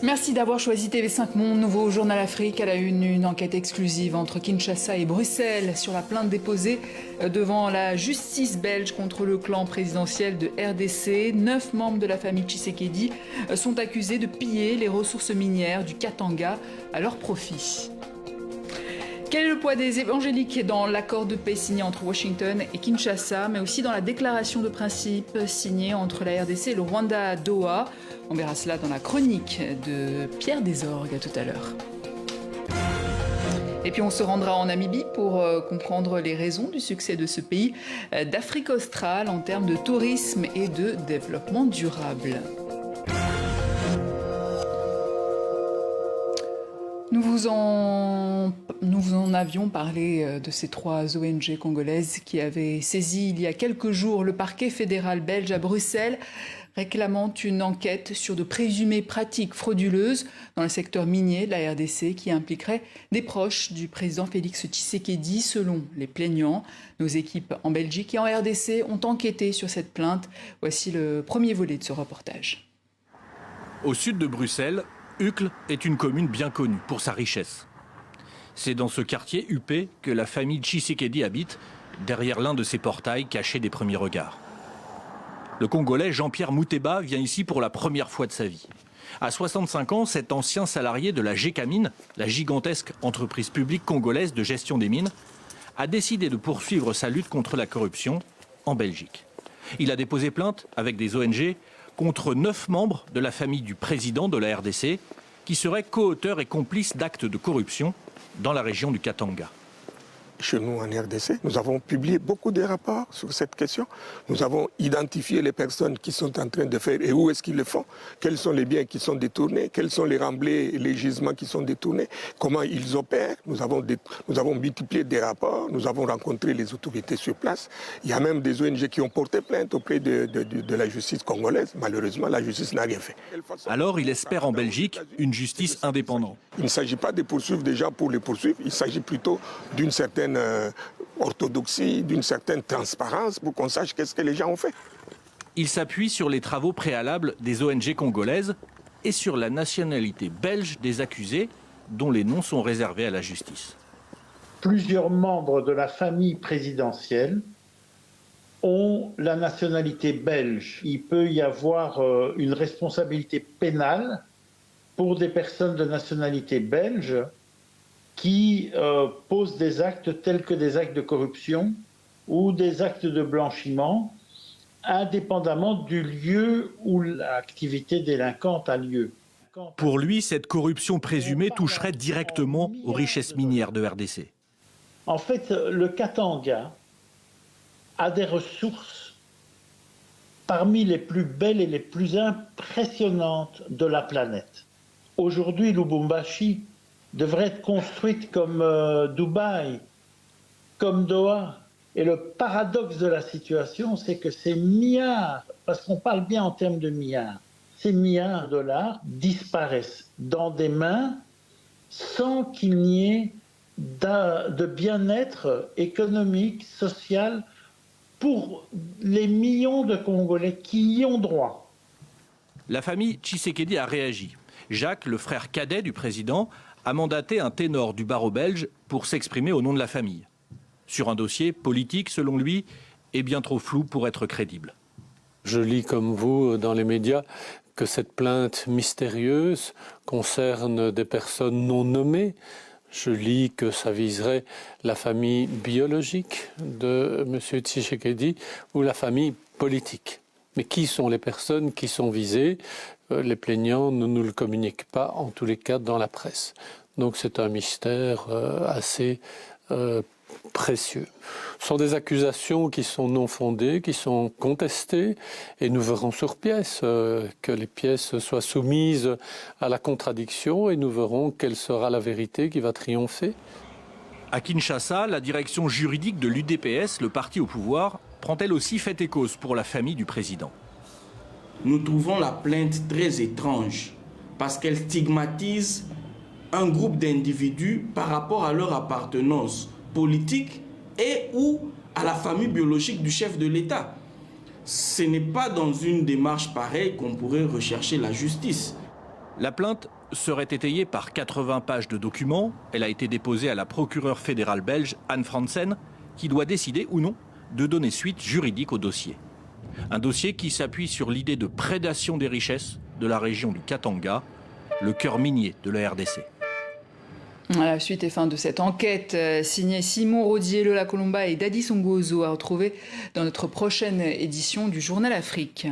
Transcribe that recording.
Merci d'avoir choisi TV5 Monde. Nouveau Journal Afrique à la une enquête exclusive entre Kinshasa et Bruxelles sur la plainte déposée devant la justice belge contre le clan présidentiel de RDC. 9 membres de la famille Tshisekedi sont accusés de piller les ressources minières du Katanga à leur profit. Quel est le poids des évangéliques dans l'accord de paix signé entre Washington et Kinshasa, mais aussi dans la déclaration de principe signée entre la RDC et le Rwanda à Doha? On verra cela dans la chronique de Pierre Desorgues. À tout à l'heure. Et puis on se rendra en Namibie pour comprendre les raisons du succès de ce pays d'Afrique australe en termes de tourisme et de développement durable. Nous vous en avions parlé de ces 3 ONG congolaises qui avaient saisi il y a quelques jours le parquet fédéral belge à Bruxelles, réclamant une enquête sur de présumées pratiques frauduleuses dans le secteur minier de la RDC qui impliquerait des proches du président Félix Tshisekedi. Selon les plaignants, nos équipes en Belgique et en RDC ont enquêté sur cette plainte. Voici le premier volet de ce reportage. Au sud de Bruxelles, Uccle est une commune bien connue pour sa richesse. C'est dans ce quartier huppé que la famille Tshisekedi habite, derrière l'un de ses portails cachés des premiers regards. Le Congolais Jean-Pierre Mouteba vient ici pour la première fois de sa vie. À 65 ans, cet ancien salarié de la Gécamine, la gigantesque entreprise publique congolaise de gestion des mines, a décidé de poursuivre sa lutte contre la corruption en Belgique. Il a déposé plainte avec des ONG contre 9 membres de la famille du président de la RDC qui seraient co-auteurs et complices d'actes de corruption dans la région du Katanga. Chez nous en RDC, nous avons publié beaucoup de rapports sur cette question. Nous avons identifié les personnes qui sont en train de faire et où est-ce qu'ils le font, quels sont les biens qui sont détournés, quels sont les remblais et les gisements qui sont détournés, comment ils opèrent. Nous avons multiplié des rapports, nous avons rencontré les autorités sur place. Il y a même des ONG qui ont porté plainte auprès de la justice congolaise. Malheureusement, la justice n'a rien fait. Alors il espère en Belgique une justice indépendante. Il ne s'agit pas de poursuivre des gens pour les poursuivre, il s'agit plutôt d'une certaine orthodoxie, d'une certaine transparence pour qu'on sache qu'est-ce que les gens ont fait. Il s'appuie sur les travaux préalables des ONG congolaises et sur la nationalité belge des accusés, dont les noms sont réservés à la justice. Plusieurs membres de la famille présidentielle ont la nationalité belge. Il peut y avoir une responsabilité pénale pour des personnes de nationalité belge qui posent des actes tels que des actes de corruption ou des actes de blanchiment, indépendamment du lieu où l'activité délinquante a lieu. Pour lui, cette corruption présumée toucherait directement aux richesses minières de RDC. En fait, le Katanga a des ressources parmi les plus belles et les plus impressionnantes de la planète. Aujourd'hui, Lubumbashi devrait être construite comme Dubaï, comme Doha. Et le paradoxe de la situation, c'est que ces milliards, parce qu'on parle bien en termes de milliards, ces milliards de dollars disparaissent dans des mains sans qu'il n'y ait de bien-être économique, social, pour les millions de Congolais qui y ont droit. La famille Tshisekedi a réagi. Jacques, le frère cadet du président, a mandaté un ténor du barreau belge pour s'exprimer au nom de la famille. Sur un dossier politique, selon lui, est bien trop flou pour être crédible. Je lis comme vous dans les médias que cette plainte mystérieuse concerne des personnes non nommées. Je lis que ça viserait la famille biologique de M. Tshisekedi ou la famille politique. Mais qui sont les personnes qui sont visées ? Les plaignants ne nous le communiquent pas, en tous les cas dans la presse. Donc c'est un mystère assez précieux. Ce sont des accusations qui sont non fondées, qui sont contestées, et nous verrons sur pièce que les pièces soient soumises à la contradiction, et nous verrons quelle sera la vérité qui va triompher. À Kinshasa, la direction juridique de l'UDPS, le parti au pouvoir, prend elle aussi fait et cause pour la famille du président. Nous trouvons la plainte très étrange parce qu'elle stigmatise un groupe d'individus par rapport à leur appartenance politique et ou à la famille biologique du chef de l'État. Ce n'est pas dans une démarche pareille qu'on pourrait rechercher la justice. La plainte serait étayée par 80 pages de documents. Elle a été déposée à la procureure fédérale belge Anne Fransen, qui doit décider ou non de donner suite juridique au dossier. Un dossier qui s'appuie sur l'idée de prédation des richesses de la région du Katanga, le cœur minier de la RDC. À la suite et fin de cette enquête, signée Simon Rodier, Lola Colomba et Dadi Songozo, à retrouver dans notre prochaine édition du Journal Afrique.